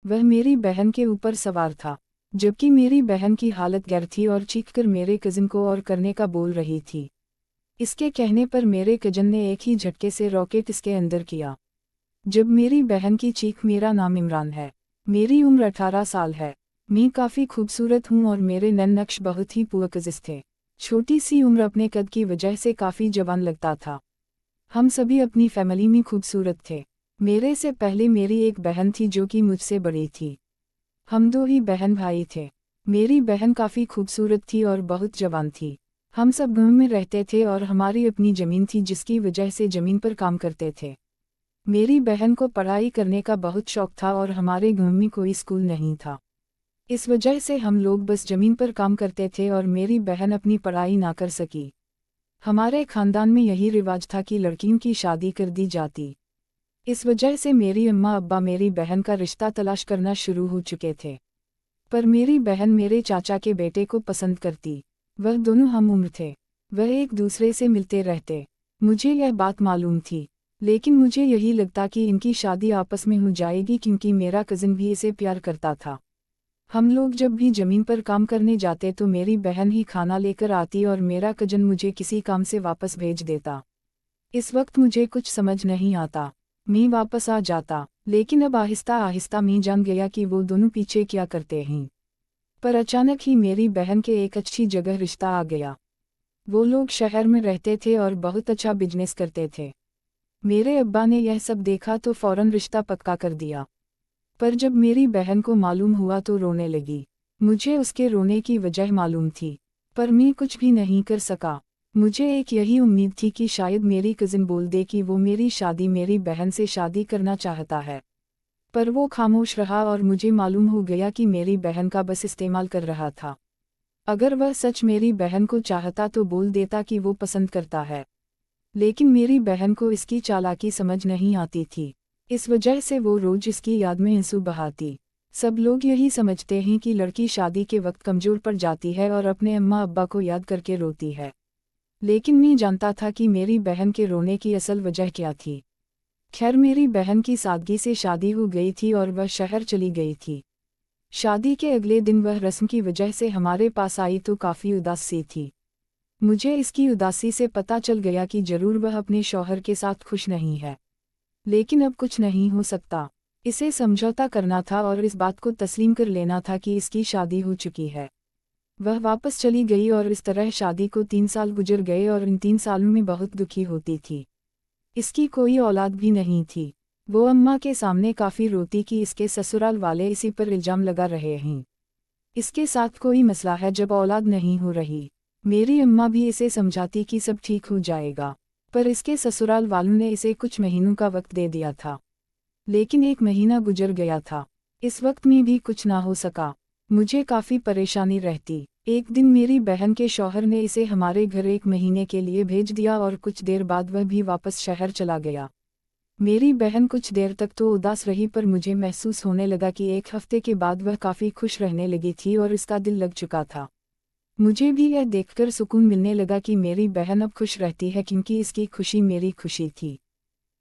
वह मेरी बहन के ऊपर सवार था, जबकि मेरी बहन की हालत गैर थी और चीखकर मेरे कजिन को और करने का बोल रही थी। इसके कहने पर मेरे कजन ने एक ही झटके से रॉकेट इसके अंदर किया। जब मेरी बहन की चीख, मेरा नाम इमरान है, मेरी उम्र 18 साल है, मैं काफ़ी खूबसूरत हूँ और मेरे नैन नक्श बहुत ही पुरकज़िज़ थे। छोटी सी उम्र अपने कद की वजह से काफ़ी जवान लगता था। हम सभी अपनी फैमिली में खूबसूरत थे। मेरे से पहले मेरी एक बहन थी जो कि मुझसे बड़ी थी। हम दो ही बहन भाई थे। मेरी बहन काफ़ी खूबसूरत थी और बहुत जवान थी। हम सब गाँव में रहते थे और हमारी अपनी ज़मीन थी जिसकी वजह से ज़मीन पर काम करते थे। मेरी बहन को पढ़ाई करने का बहुत शौक था और हमारे गाँव में कोई स्कूल नहीं था। इस वजह से हम लोग बस ज़मीन पर काम करते थे और मेरी बहन अपनी पढ़ाई ना कर सकी। हमारे खानदान में यही रिवाज था कि लड़कियों की शादी कर दी जाती। इस वजह से मेरी अम्मा अब्बा मेरी बहन का रिश्ता तलाश करना शुरू हो चुके थे। पर मेरी बहन मेरे चाचा के बेटे को पसंद करती। वह दोनों हम उम्र थे। वह एक दूसरे से मिलते रहते। मुझे यह बात मालूम थी, लेकिन मुझे यही लगता कि इनकी शादी आपस में हो जाएगी क्योंकि मेरा कज़िन भी इसे प्यार करता था। हम लोग जब भी ज़मीन पर काम करने जाते तो मेरी बहन ही खाना लेकर आती और मेरा कज़न मुझे किसी काम से वापस भेज देता। इस वक्त मुझे कुछ समझ नहीं आता। मैं वापस आ जाता, लेकिन अब आहिस्ता आहिस्ता मैं जान गया कि वो दोनों पीछे क्या करते हैं। पर अचानक ही मेरी बहन के एक अच्छी जगह रिश्ता आ गया। वो लोग शहर में रहते थे और बहुत अच्छा बिजनेस करते थे। मेरे अब्बा ने यह सब देखा तो फौरन रिश्ता पक्का कर दिया। पर जब मेरी बहन को मालूम हुआ तो रोने लगी। मुझे उसके रोने की वजह मालूम थी, पर मैं कुछ भी नहीं कर सका। मुझे एक यही उम्मीद थी कि शायद मेरी कज़िन बोल दे कि वो मेरी बहन से शादी करना चाहता है। पर वो खामोश रहा और मुझे मालूम हो गया कि मेरी बहन का बस इस्तेमाल कर रहा था। अगर वह सच मेरी बहन को चाहता तो बोल देता कि वो पसंद करता है। लेकिन मेरी बहन को इसकी चालाकी समझ नहीं आती थी। इस वजह से वो रोज इसकी याद में आंसू बहाती। सब लोग यही समझते हैं कि लड़की शादी के वक्त कमजोर पड़ जाती है और अपने अम्मा अब्बा को याद करके रोती है। लेकिन मैं जानता था कि मेरी बहन के रोने की असल वजह क्या थी। खैर, मेरी बहन की सादगी से शादी हो गई थी और वह शहर चली गई थी। शादी के अगले दिन वह रस्म की वजह से हमारे पास आई तो काफ़ी उदास सी थी। मुझे इसकी उदासी से पता चल गया कि जरूर वह अपने शौहर के साथ खुश नहीं है। लेकिन अब कुछ नहीं हो सकता। इसे समझौता करना था और इस बात को तस्लीम कर लेना था कि इसकी शादी हो चुकी है। वह वापस चली गई और इस तरह शादी को 3 साल गुजर गए और इन 3 सालों में बहुत दुखी होती थी। इसकी कोई औलाद भी नहीं थी। वो अम्मा के सामने काफ़ी रोती कि इसके ससुराल वाले इसी पर इल्ज़ाम लगा रहे हैं। इसके साथ कोई मसला है जब औलाद नहीं हो रही। मेरी अम्मा भी इसे समझाती कि सब ठीक हो जाएगा, पर इसके ससुराल वालों ने इसे कुछ महीनों का वक्त दे दिया था। लेकिन 1 महीना गुजर गया था। इस वक्त में भी कुछ ना हो सका। मुझे काफ़ी परेशानी रहती। एक दिन मेरी बहन के शौहर ने इसे हमारे घर 1 महीने के लिए भेज दिया और कुछ देर बाद वह भी वापस शहर चला गया। मेरी बहन कुछ देर तक तो उदास रही, पर मुझे महसूस होने लगा कि 1 हफ्ते के बाद वह काफ़ी खुश रहने लगी थी और इसका दिल लग चुका था। मुझे भी यह देखकर सुकून मिलने लगा कि मेरी बहन अब खुश रहती है क्योंकि इसकी खुशी मेरी खुशी थी।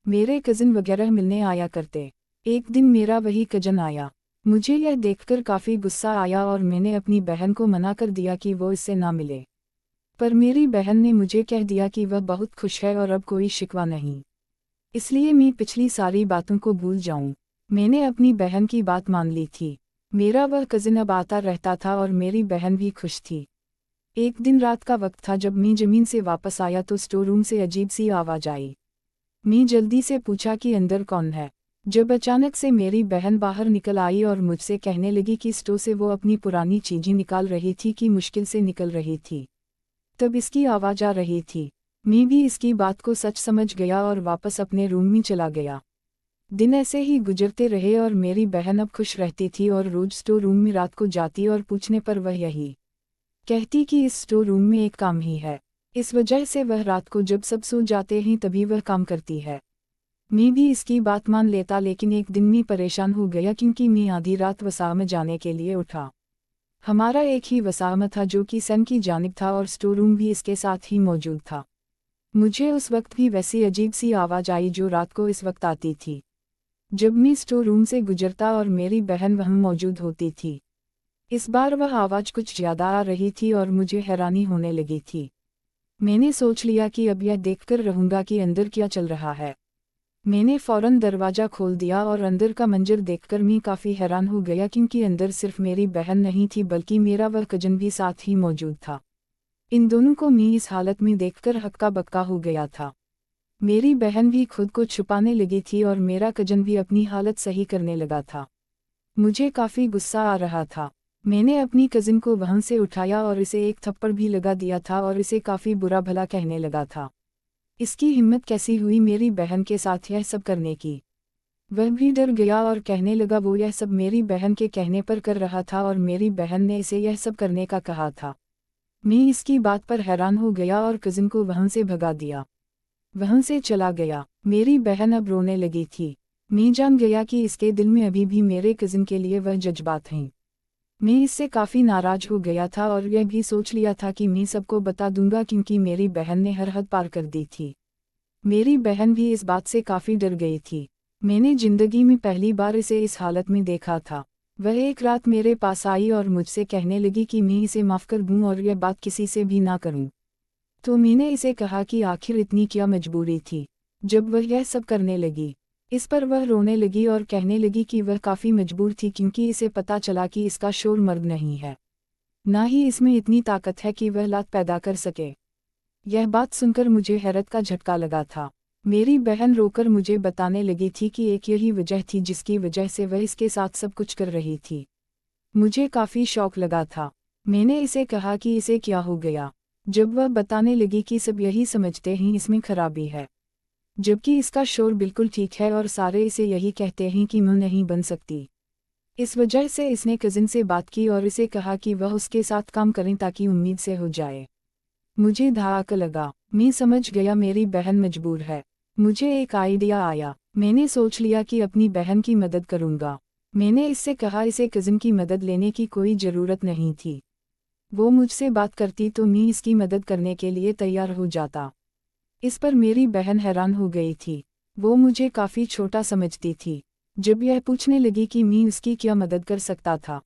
मेरे कज़िन वगैरह मिलने आया करते। एक दिन मेरा वही कज़न आया। मुझे यह देखकर काफ़ी गुस्सा आया और मैंने अपनी बहन को मना कर दिया कि वो इससे ना मिले। पर मेरी बहन ने मुझे कह दिया कि वह बहुत खुश है और अब कोई शिकवा नहीं। इसलिए मैं पिछली सारी बातों को भूल जाऊं। मैंने अपनी बहन की बात मान ली थी। मेरा वह कज़िन अब आता रहता था और मेरी बहन भी खुश थी। एक दिन रात का वक्त था जब मैं ज़मीन से वापस आया तो स्टोर रूम से अजीब सी आवाज़ आई। मैं जल्दी से पूछा कि अंदर कौन है। जब अचानक से मेरी बहन बाहर निकल आई और मुझसे कहने लगी कि स्टोर से वो अपनी पुरानी चीज़ें निकाल रही थी कि मुश्किल से निकल रही थी। तब इसकी आवाज़ आ रही थी। मैं भी इसकी बात को सच समझ गया और वापस अपने रूम में चला गया। दिन ऐसे ही गुजरते रहे और मेरी बहन अब खुश रहती थी और रोज स्टोर रूम में रात को जाती और पूछने पर वह यही कहती कि इस स्टोर रूम में एक काम ही है। इस वजह से वह रात को जब सब सो जाते हैं तभी वह काम करती है। मैं भी इसकी बात मान लेता, लेकिन एक दिन मैं परेशान हो गया क्योंकि मैं आधी रात वसा में जाने के लिए उठा। हमारा एक ही वसा में था जो कि सन की जानिब था और स्टोर रूम भी इसके साथ ही मौजूद था। मुझे उस वक्त भी वैसी अजीब सी आवाज़ आई जो रात को इस वक्त आती थी। जब मैं स्टोर रूम से गुजरता और मेरी बहन वहाँ मौजूद होती थी। इस बार वह आवाज़ कुछ ज़्यादा आ रही थी और मुझे हैरानी होने लगी थी। मैंने सोच लिया कि अब यह देखकर रहूँगा कि अंदर क्या चल रहा है। मैंने फ़ौरन दरवाज़ा खोल दिया और अंदर का मंजर देखकर मैं काफ़ी हैरान हो गया, क्योंकि अंदर सिर्फ मेरी बहन नहीं थी बल्कि मेरा वह कजन भी साथ ही मौजूद था। इन दोनों को मैं इस हालत में देखकर हक्का बक्का हो गया था। मेरी बहन भी खुद को छुपाने लगी थी और मेरा कजन भी अपनी हालत सही करने लगा था। मुझे काफ़ी गुस्सा आ रहा था। मैंने अपनी कजिन को वहाँ से उठाया और इसे एक थप्पड़ भी लगा दिया था और इसे काफ़ी बुरा भला कहने लगा था। इसकी हिम्मत कैसी हुई मेरी बहन के साथ यह सब करने की। वह भी डर गया और कहने लगा वो यह सब मेरी बहन के कहने पर कर रहा था और मेरी बहन ने इसे यह सब करने का कहा था। मैं इसकी बात पर हैरान हो गया और कजिन को वहाँ से भगा दिया। वहाँ से चला गया। मेरी बहन अब रोने लगी थी। मैं जान गया कि इसके दिल में अभी भी मेरे कजिन के लिए वह जज्बात हैं। मैं इससे काफ़ी नाराज हो गया था और यह भी सोच लिया था कि मैं सबको बता दूंगा, क्योंकि मेरी बहन ने हर हद पार कर दी थी। मेरी बहन भी इस बात से काफ़ी डर गई थी। मैंने ज़िंदगी में पहली बार इसे इस हालत में देखा था। वह एक रात मेरे पास आई और मुझसे कहने लगी कि मैं इसे माफ़ कर दूं और यह बात किसी से भी ना करूं। तो मैंने इसे कहा कि आखिर इतनी क्या मजबूरी थी। जब वह यह सब करने लगी, इस पर वह रोने लगी और कहने लगी कि वह काफ़ी मजबूर थी, क्योंकि इसे पता चला कि इसका शोर मर्द नहीं है, ना ही इसमें इतनी ताकत है कि वह लात पैदा कर सके। यह बात सुनकर मुझे हैरत का झटका लगा था। मेरी बहन रोकर मुझे बताने लगी थी कि एक यही वजह थी जिसकी वजह से वह इसके साथ सब कुछ कर रही थी। मुझे काफ़ी शौक लगा था। मैंने इसे कहा कि इसे क्या हो गया, जब वह बताने लगी कि सब यही समझते हैं इसमें खराबी है, जबकि इसका शोर बिल्कुल ठीक है और सारे इसे यही कहते हैं कि मैं नहीं बन सकती। इस वजह से इसने कजिन से बात की और इसे कहा कि वह उसके साथ काम करें ताकि उम्मीद से हो जाए। मुझे धाक लगा। मैं समझ गया मेरी बहन मजबूर है। मुझे एक आइडिया आया। मैंने सोच लिया कि अपनी बहन की मदद करूंगा। मैंने इससे कहा इसे कजिन की मदद लेने की कोई ज़रूरत नहीं थी। वो मुझसे बात करती तो मैं इसकी मदद करने के लिए तैयार हो जाता। इस पर मेरी बहन हैरान हो गई थी। वो मुझे काफ़ी छोटा समझती थी। जब यह पूछने लगी कि मैं उसकी क्या मदद कर सकता था,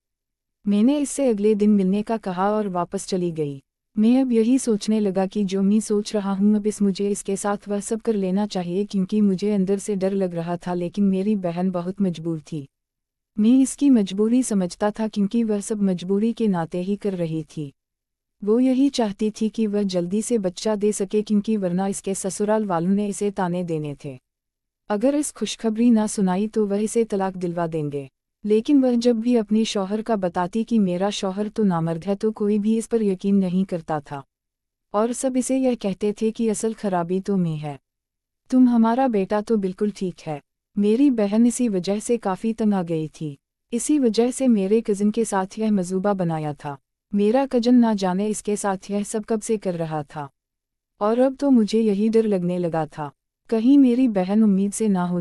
मैंने इससे अगले दिन मिलने का कहा और वापस चली गई। मैं अब यही सोचने लगा कि जो मैं सोच रहा हूँ अब मुझे इसके साथ वह सब कर लेना चाहिए, क्योंकि मुझे अंदर से डर लग रहा था, लेकिन मेरी बहन बहुत मजबूर थी। मैं इसकी मजबूरी समझता था, क्योंकि वह सब मजबूरी के नाते ही कर रही थी। वो यही चाहती थी कि वह जल्दी से बच्चा दे सके, क्योंकि वरना इसके ससुराल वालों ने इसे ताने देने थे। अगर इस खुशखबरी ना सुनाई तो वह इसे तलाक दिलवा देंगे। लेकिन वह जब भी अपने शौहर का बताती कि मेरा शौहर तो नामर्द है, तो कोई भी इस पर यकीन नहीं करता था और सब इसे यह कहते थे कि असल खराबी तो मैं है, तुम हमारा बेटा तो बिल्कुल ठीक है। मेरी बहन इसी वजह से काफ़ी तंग आ गई थी। इसी वजह से मेरे कज़न के साथ यह मजूबा बनाया था। मेरा कज़न ना जाने इसके साथ यह सब कब से कर रहा था, और अब तो मुझे यही डर लगने लगा था, कहीं मेरी बहन उम्मीद से ना हो